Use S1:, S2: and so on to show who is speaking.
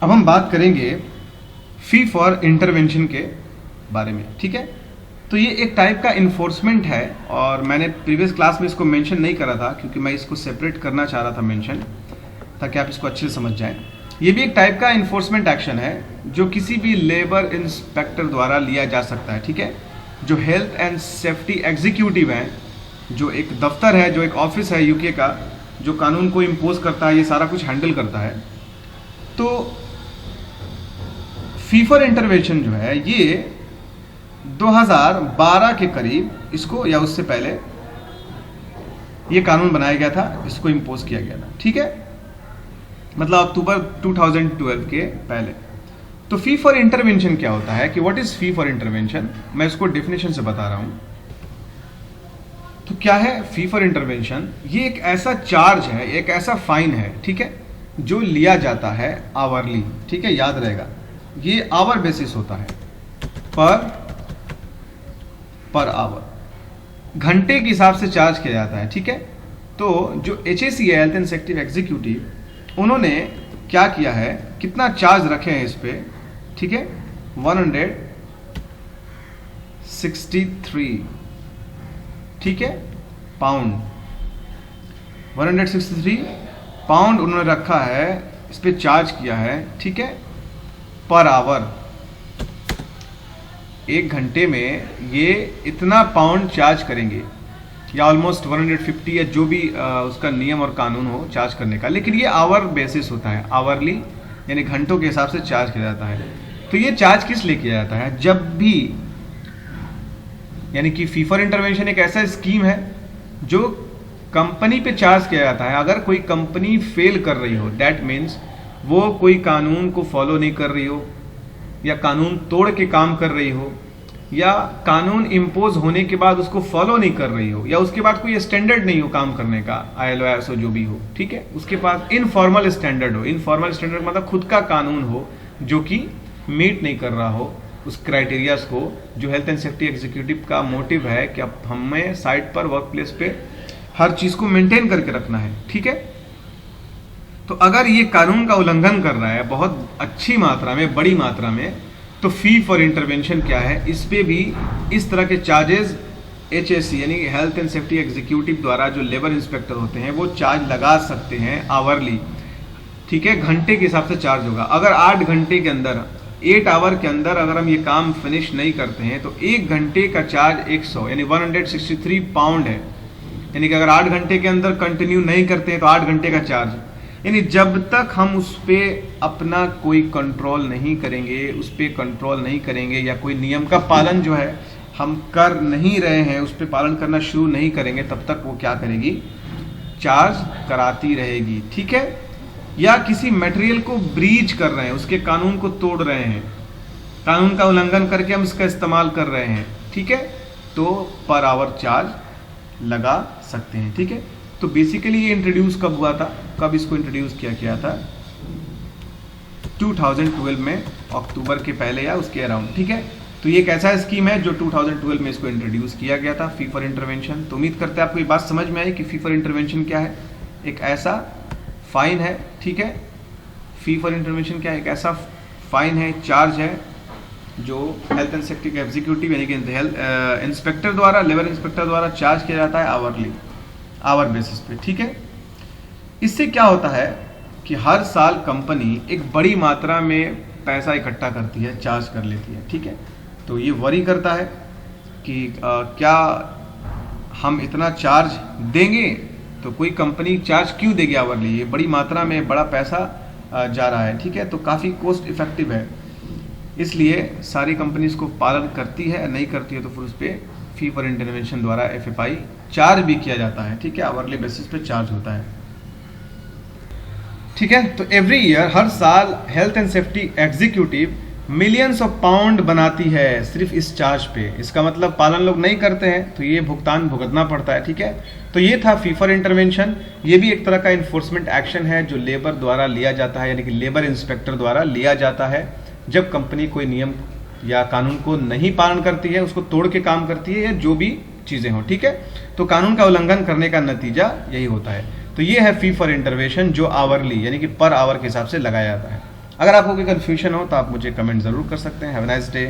S1: अब हम बात करेंगे फी फॉर इंटरवेंशन के बारे में, ठीक है। तो ये एक टाइप का इन्फोर्समेंट है और मैंने प्रीवियस क्लास में इसको मेंशन नहीं करा था क्योंकि मैं इसको सेपरेट करना चाह रहा था मेंशन, ताकि आप इसको अच्छे से समझ जाएं। ये भी एक टाइप का इन्फोर्समेंट एक्शन है जो किसी भी लेबर इंस्पेक्टर द्वारा लिया जा सकता है, ठीक है। जो हेल्थ एंड सेफ्टी एग्जीक्यूटिव हैं, जो एक दफ्तर है, जो एक ऑफिस है यूके का, जो कानून को इम्पोज करता है, ये सारा कुछ हैंडल करता है। तो फी फॉर इंटरवेंशन जो है ये 2012 के करीब इसको या उससे पहले ये कानून बनाया गया था, इसको इम्पोज किया गया था, ठीक है। मतलब अक्टूबर 2012 के पहले। तो फी फॉर इंटरवेंशन क्या होता है कि what is fee for intervention, मैं इसको डेफिनेशन से बता रहा हूं। तो क्या है फी फॉर इंटरवेंशन? ये एक ऐसा चार्ज है, एक ऐसा फाइन है, ठीक है, जो लिया जाता है आवरली, ठीक है, याद रहेगा ये आवर बेसिस होता है, पर आवर, घंटे के हिसाब से चार्ज किया जाता है, ठीक है। तो जो HSE है, हेल्थ एंड सेफ्टी एग्जीक्यूटिव, उन्होंने क्या किया है, कितना चार्ज रखे हैं इस पे, ठीक है, 163, ठीक है, पाउंड, 163 पाउंड उन्होंने रखा है, इस पे चार्ज किया है, ठीक है, पर आवर। एक घंटे में ये इतना पाउंड चार्ज करेंगे, या ऑलमोस्ट 150 या जो भी उसका नियम और कानून हो चार्ज करने का, लेकिन ये आवर बेसिस होता है, आवरली, यानी घंटों के हिसाब से चार्ज किया जाता है। तो ये चार्ज किस लिए किया जाता है? जब भी, यानी कि फी फॉर इंटरवेंशन एक ऐसा स्कीम है जो कंपनी पे चार्ज किया जाता है। अगर कोई कंपनी फेल कर रही हो, दैट मीन्स वो कोई कानून को फॉलो नहीं कर रही हो, या कानून तोड़ के काम कर रही हो, या कानून इम्पोज होने के बाद उसको फॉलो नहीं कर रही हो, या उसके बाद कोई स्टैंडर्ड नहीं हो काम करने का, ILO ISO जो भी हो, ठीक है, उसके पास इनफॉर्मल स्टैंडर्ड हो। इनफॉर्मल स्टैंडर्ड मतलब खुद का कानून हो जो कि मीट नहीं कर रहा हो उस क्राइटेरियाज को, जो हेल्थ एंड सेफ्टी एग्जीक्यूटिव का मोटिव है कि अब हमें साइट पर, वर्क प्लेस पे हर चीज को मेंटेन करके रखना है, ठीक है। तो अगर ये कानून का उल्लंघन कर रहा है बहुत अच्छी मात्रा में, बड़ी मात्रा में, तो फी फॉर इंटरवेंशन क्या है, इस पे भी इस तरह के चार्जेस HSE यानी हेल्थ एंड सेफ्टी एग्जीक्यूटिव द्वारा जो लेबर इंस्पेक्टर होते हैं वो चार्ज लगा सकते हैं आवरली, ठीक है, घंटे के हिसाब से चार्ज होगा। अगर 8 घंटे के अंदर, 8 आवर के अंदर अगर हम ये काम फिनिश नहीं करते हैं तो 1 घंटे का चार्ज 100 यानी 163 पाउंड है। यानी कि अगर 8 घंटे के अंदर कंटिन्यू नहीं करते हैं तो 8 घंटे का चार्ज, यानी जब तक हम उस पर अपना कोई कंट्रोल नहीं करेंगे, उस पर कंट्रोल नहीं करेंगे, या कोई नियम का पालन जो है हम कर नहीं रहे हैं, उस पर पालन करना शुरू नहीं करेंगे, तब तक वो क्या करेगी, चार्ज कराती रहेगी, ठीक है। या किसी मटेरियल को ब्रीच कर रहे हैं, उसके कानून को तोड़ रहे हैं, कानून का उल्लंघन करके हम इसका इस्तेमाल कर रहे हैं, ठीक है, तो पर आवर चार्ज लगा सकते हैं, ठीक है। तो बेसिकली ये इंट्रोड्यूस कब हुआ था, कब इसको इंट्रोड्यूस किया गया था? 2012 में, अक्टूबर के पहले या उसके अराउंड, ठीक है। तो ये एक ऐसा स्कीम है जो 2012 में इसको इंट्रोड्यूस किया गया था, फी फॉर इंटरवेंशन। तो उम्मीद करते हैं आपको ये बात समझ में आई कि फी फॉर इंटरवेंशन क्या है। एक ऐसा फाइन है, ठीक है, फी फॉर इंटरवेंशन क्या है, एक ऐसा फाइन है, चार्ज है जो हेल्थ एंड सेफ्टी एग्जीक्यूटिव यानी कि हेल्थ इंस्पेक्टर द्वारा, लेबर इंस्पेक्टर द्वारा चार्ज किया जाता है आवरली, आवर बेसिस पे, ठीक है। इससे क्या होता है कि हर साल कंपनी एक बड़ी मात्रा में पैसा इकट्ठा करती है, चार्ज कर लेती है, ठीक है। तो ये वरी करता है कि क्या हम इतना चार्ज देंगे तो कोई कंपनी चार्ज क्यों देगी आवरली, ये बड़ी मात्रा में बड़ा पैसा जा रहा है, ठीक है, तो काफ़ी कॉस्ट इफेक्टिव है, इसलिए सारी कंपनी इसको पालन करती है, नहीं करती है तो फिर उस पर फी फॉर इंटरवेंशन द्वारा FFI चार्ज भी किया जाता है, ठीक है, आवरली बेसिस पे चार्ज होता है, ठीक है। तो एवरी ईयर, हर साल health and safety executive millions of pound बनाती है सिर्फ इस चार्ज पे। इसका मतलब पालन लोग नहीं करते हैं तो ये भुगतान भुगतना पड़ता है, ठीक है। तो ये था फी फॉर इंटरवेंशन। ये भी एक तरह का इन्फोर्समेंट एक्शन है जो लेबर द्वारा लिया जाता है, यानी कि लेबर इंस्पेक्टर द्वारा लिया जाता है जब कंपनी कोई नियम या कानून को नहीं पालन करती है, उसको तोड़ के काम करती है, या जो भी चीजें हो, ठीक है। तो कानून का उल्लंघन करने का नतीजा यही होता है। तो ये है फी फॉर इंटरवेंशन जो आवरली यानी कि पर आवर के हिसाब से लगाया जाता है। अगर आपको कोई कन्फ्यूजन हो तो आप मुझे कमेंट ज़रूर कर सकते हैं। Have a nice day.